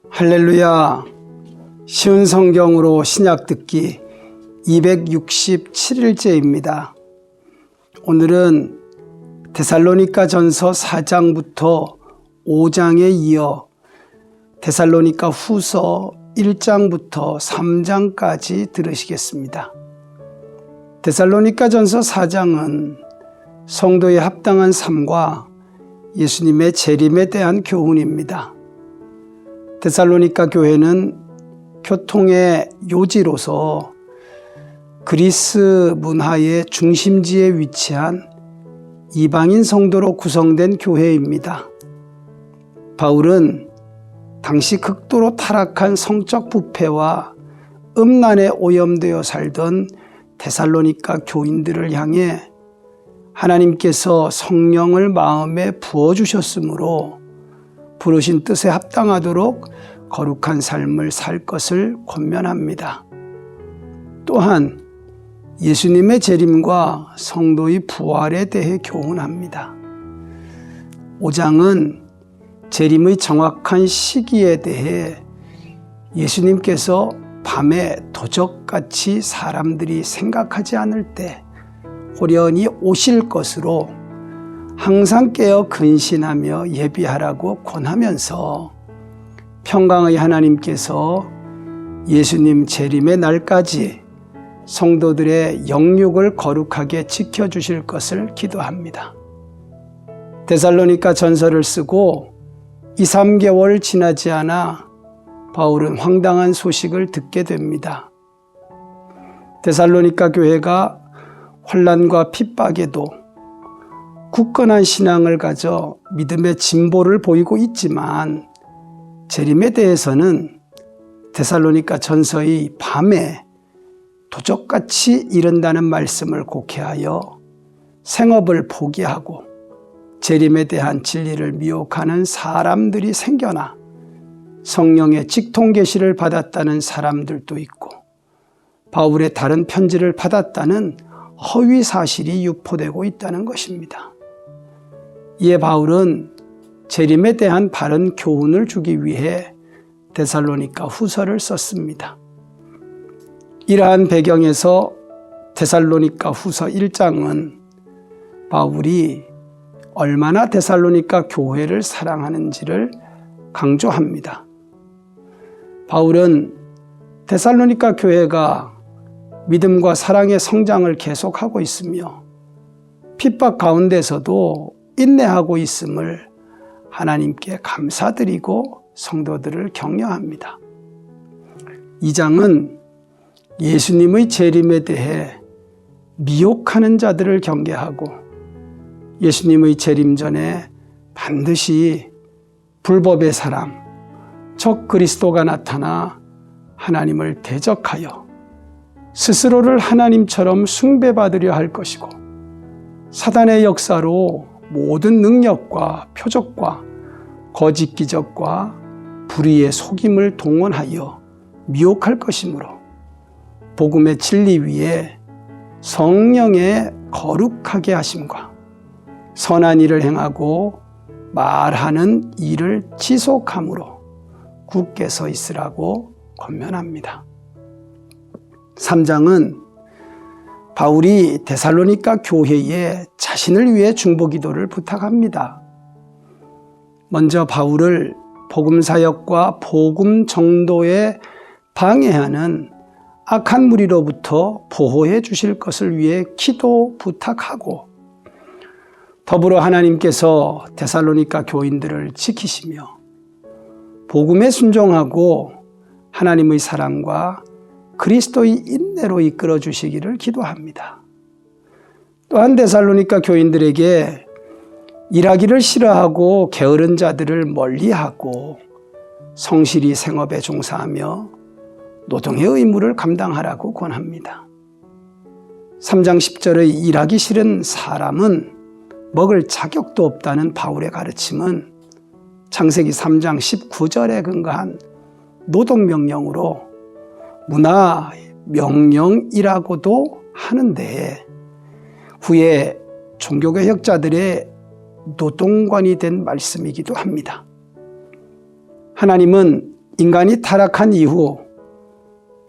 할렐루야. 쉬운 성경으로 신약 듣기 267일째입니다. 오늘은 데살로니가 전서 4장부터 5장에 이어 데살로니가 후서 1장부터 3장까지 들으시겠습니다. 데살로니가 전서 4장은 성도의 합당한 삶과 예수님의 재림에 대한 교훈입니다. 데살로니가 교회는 교통의 요지로서 그리스 문화의 중심지에 위치한 이방인 성도로 구성된 교회입니다. 바울은 당시 극도로 타락한 성적 부패와 음란에 오염되어 살던 데살로니가 교인들을 향해 하나님께서 성령을 마음에 부어주셨으므로 부르신 뜻에 합당하도록 거룩한 삶을 살 것을 권면합니다. 또한 예수님의 재림과 성도의 부활에 대해 교훈합니다. 5장은 재림의 정확한 시기에 대해 예수님께서 밤에 도적같이 사람들이 생각하지 않을 때 호련히 오실 것으로 항상 깨어 근신하며 예비하라고 권하면서 평강의 하나님께서 예수님 재림의 날까지 성도들의 영육을 거룩하게 지켜주실 것을 기도합니다. 데살로니가 전서를 쓰고 2-3개월 지나지 않아 바울은 황당한 소식을 듣게 됩니다. 데살로니가 교회가 환난과 핍박에도 굳건한 신앙을 가져 믿음의 진보를 보이고 있지만 재림에 대해서는 데살로니가 전서의 밤에 도적같이 이른다는 말씀을 곡해하여 생업을 포기하고 재림에 대한 진리를 미혹하는 사람들이 생겨나 성령의 직통 계시를 받았다는 사람들도 있고 바울의 다른 편지를 받았다는 허위 사실이 유포되고 있다는 것입니다. 이에 바울은 재림에 대한 바른 교훈을 주기 위해 데살로니가 후서를 썼습니다. 이러한 배경에서 데살로니가 후서 1장은 바울이 얼마나 데살로니가 교회를 사랑하는지를 강조합니다. 바울은 데살로니가 교회가 믿음과 사랑의 성장을 계속하고 있으며 핍박 가운데서도 인내하고 있음을 하나님께 감사드리고 성도들을 격려합니다. 2장은 예수님의 재림에 대해 미혹하는 자들을 경계하고 예수님의 재림 전에 반드시 불법의 사람, 적 그리스도가 나타나 하나님을 대적하여 스스로를 하나님처럼 숭배받으려 할 것이고 사단의 역사로 모든 능력과 표적과 거짓 기적과 불의의 속임을 동원하여 미혹할 것이므로 복음의 진리 위에 성령의 거룩하게 하심과 선한 일을 행하고 말하는 일을 지속함으로 굳게 서 있으라고 권면합니다. 3장은 바울이 데살로니가 교회에 자신을 위해 중보기도를 부탁합니다. 먼저 바울을 복음 사역과 복음 정도에 방해하는 악한 무리로부터 보호해 주실 것을 위해 기도 부탁하고 더불어 하나님께서 데살로니가 교인들을 지키시며 복음에 순종하고 하나님의 사랑과 그리스도의 인내로 이끌어 주시기를 기도합니다. 또한 데살로니가 교인들에게 일하기를 싫어하고 게으른 자들을 멀리하고 성실히 생업에 종사하며 노동의 의무를 감당하라고 권합니다. 3장 10절의 일하기 싫은 사람은 먹을 자격도 없다는 바울의 가르침은 창세기 3장 19절에 근거한 노동명령으로 문화 명령이라고도 하는데 후에 종교개혁자들의 노동관이 된 말씀이기도 합니다. 하나님은 인간이 타락한 이후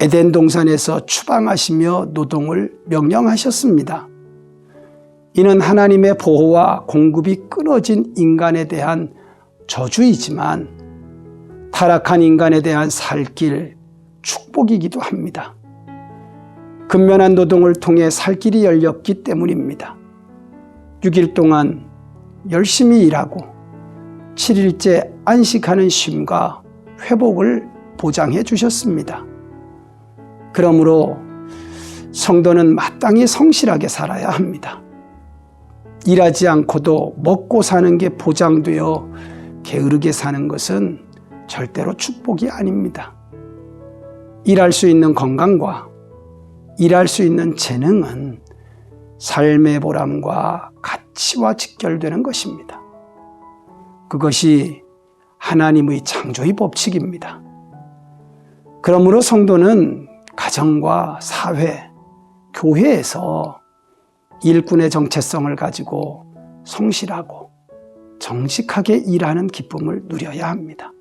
에덴 동산에서 추방하시며 노동을 명령하셨습니다. 이는 하나님의 보호와 공급이 끊어진 인간에 대한 저주이지만 타락한 인간에 대한 살 길 축복이기도 합니다. 근면한 노동을 통해 살 길이 열렸기 때문입니다. 6일 동안 열심히 일하고 7일째 안식하는 쉼과 회복을 보장해 주셨습니다. 그러므로 성도는 마땅히 성실하게 살아야 합니다. 일하지 않고도 먹고 사는 게 보장되어 게으르게 사는 것은 절대로 축복이 아닙니다. 일할 수 있는 건강과 일할 수 있는 재능은 삶의 보람과 가치와 직결되는 것입니다. 그것이 하나님의 창조의 법칙입니다. 그러므로 성도는 가정과 사회, 교회에서 일꾼의 정체성을 가지고 성실하고 정직하게 일하는 기쁨을 누려야 합니다.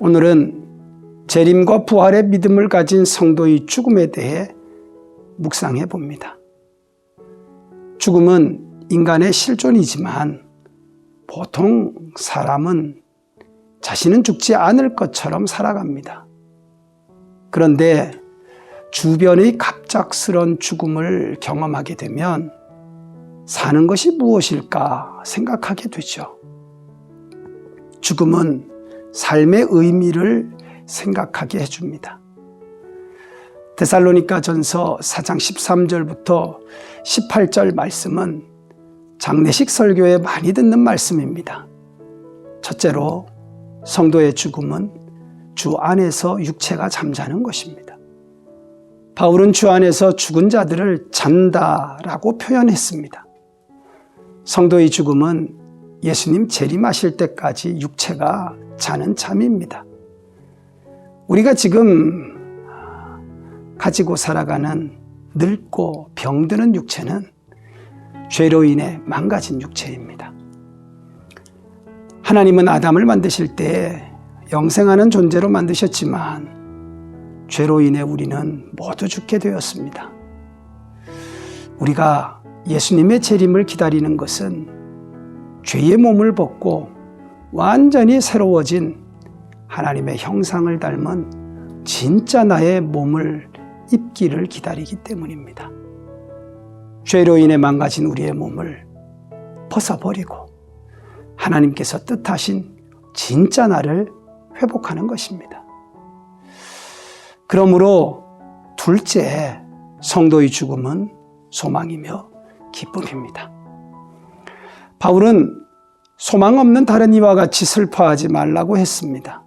오늘은 재림과 부활의 믿음을 가진 성도의 죽음에 대해 묵상해 봅니다. 죽음은 인간의 실존이지만 보통 사람은 자신은 죽지 않을 것처럼 살아갑니다. 그런데 주변의 갑작스런 죽음을 경험하게 되면 사는 것이 무엇일까 생각하게 되죠. 죽음은 삶의 의미를 생각하게 해줍니다. 데살로니가전서 4장 13절부터 18절 말씀은 장례식 설교에 많이 듣는 말씀입니다. 첫째로 성도의 죽음은 주 안에서 육체가 잠자는 것입니다. 바울은 주 안에서 죽은 자들을 잔다라고 표현했습니다. 성도의 죽음은 예수님 재림하실 때까지 육체가 자는 잠입니다. 우리가 지금 가지고 살아가는 늙고 병드는 육체는 죄로 인해 망가진 육체입니다. 하나님은 아담을 만드실 때 영생하는 존재로 만드셨지만 죄로 인해 우리는 모두 죽게 되었습니다. 우리가 예수님의 재림을 기다리는 것은 죄의 몸을 벗고 완전히 새로워진 하나님의 형상을 닮은 진짜 나의 몸을 입기를 기다리기 때문입니다. 죄로 인해 망가진 우리의 몸을 벗어버리고 하나님께서 뜻하신 진짜 나를 회복하는 것입니다. 그러므로 둘째, 성도의 죽음은 소망이며 기쁨입니다. 바울은 소망 없는 다른 이와 같이 슬퍼하지 말라고 했습니다.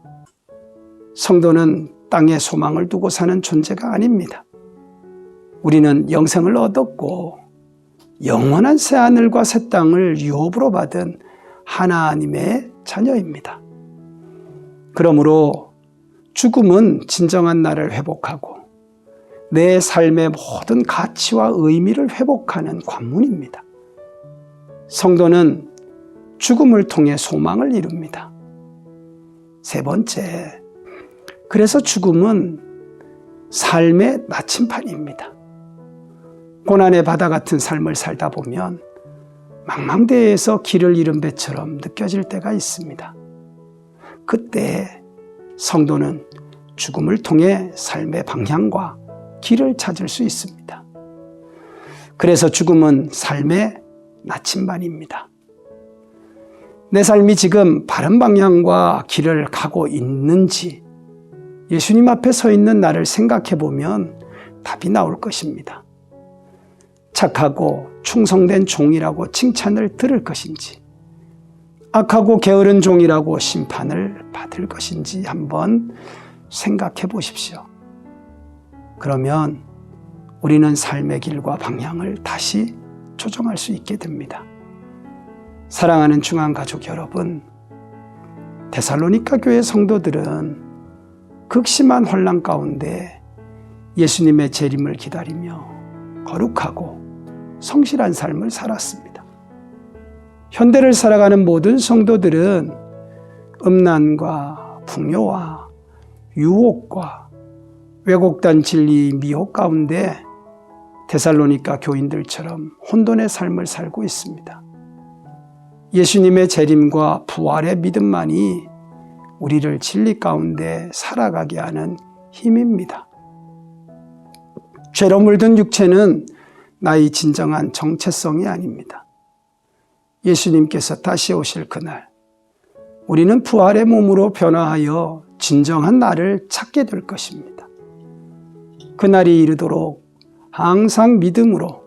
성도는 땅에 소망을 두고 사는 존재가 아닙니다. 우리는 영생을 얻었고 영원한 새하늘과 새 땅을 유업으로 받은 하나님의 자녀입니다. 그러므로 죽음은 진정한 나를 회복하고 내 삶의 모든 가치와 의미를 회복하는 관문입니다. 성도는 죽음을 통해 소망을 이룹니다. 세 번째, 그래서 죽음은 삶의 나침판입니다. 고난의 바다 같은 삶을 살다 보면 망망대해에서 길을 잃은 배처럼 느껴질 때가 있습니다. 그때 성도는 죽음을 통해 삶의 방향과 길을 찾을 수 있습니다. 그래서 죽음은 삶의 나침반입니다. 내 삶이 지금 바른 방향과 길을 가고 있는지 예수님 앞에 서 있는 나를 생각해 보면 답이 나올 것입니다. 착하고 충성된 종이라고 칭찬을 들을 것인지, 악하고 게으른 종이라고 심판을 받을 것인지 한번 생각해 보십시오. 그러면 우리는 삶의 길과 방향을 다시 조정할 수 있게 됩니다. 사랑하는 중앙가족 여러분, 데살로니가 교회 성도들은 극심한 혼란 가운데 예수님의 재림을 기다리며 거룩하고 성실한 삶을 살았습니다. 현대를 살아가는 모든 성도들은 음란과 풍요와 유혹과 왜곡된 진리 미혹 가운데 데살로니가 교인들처럼 혼돈의 삶을 살고 있습니다. 예수님의 재림과 부활의 믿음만이 우리를 진리 가운데 살아가게 하는 힘입니다. 죄로 물든 육체는 나의 진정한 정체성이 아닙니다. 예수님께서 다시 오실 그날, 우리는 부활의 몸으로 변화하여 진정한 나를 찾게 될 것입니다. 그날이 이르도록 항상 믿음으로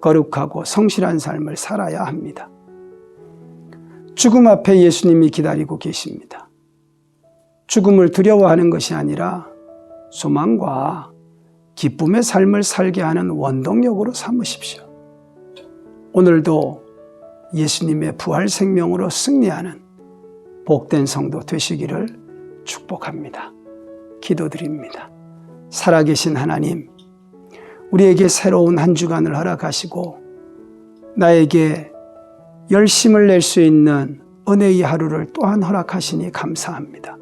거룩하고 성실한 삶을 살아야 합니다. 죽음 앞에 예수님이 기다리고 계십니다. 죽음을 두려워하는 것이 아니라 소망과 기쁨의 삶을 살게 하는 원동력으로 삼으십시오. 오늘도 예수님의 부활 생명으로 승리하는 복된 성도 되시기를 축복합니다. 기도드립니다. 살아계신 하나님, 우리에게 새로운 한 주간을 허락하시고 나에게 열심을 낼 수 있는 은혜의 하루를 또한 허락하시니 감사합니다.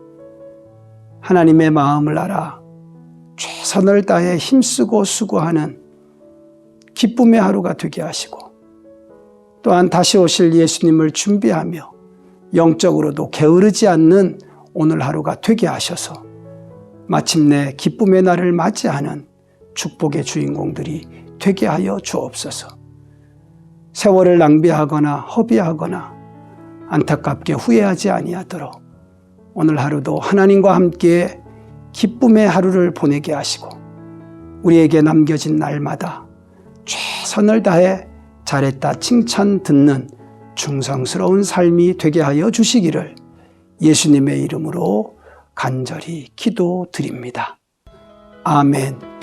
하나님의 마음을 알아 최선을 다해 힘쓰고 수고하는 기쁨의 하루가 되게 하시고 또한 다시 오실 예수님을 준비하며 영적으로도 게으르지 않는 오늘 하루가 되게 하셔서 마침내 기쁨의 날을 맞이하는 축복의 주인공들이 되게 하여 주옵소서. 세월을 낭비하거나 허비하거나 안타깝게 후회하지 아니하도록 오늘 하루도 하나님과 함께 기쁨의 하루를 보내게 하시고 우리에게 남겨진 날마다 최선을 다해 잘했다 칭찬 듣는 충성스러운 삶이 되게 하여 주시기를 예수님의 이름으로 간절히 기도드립니다. 아멘.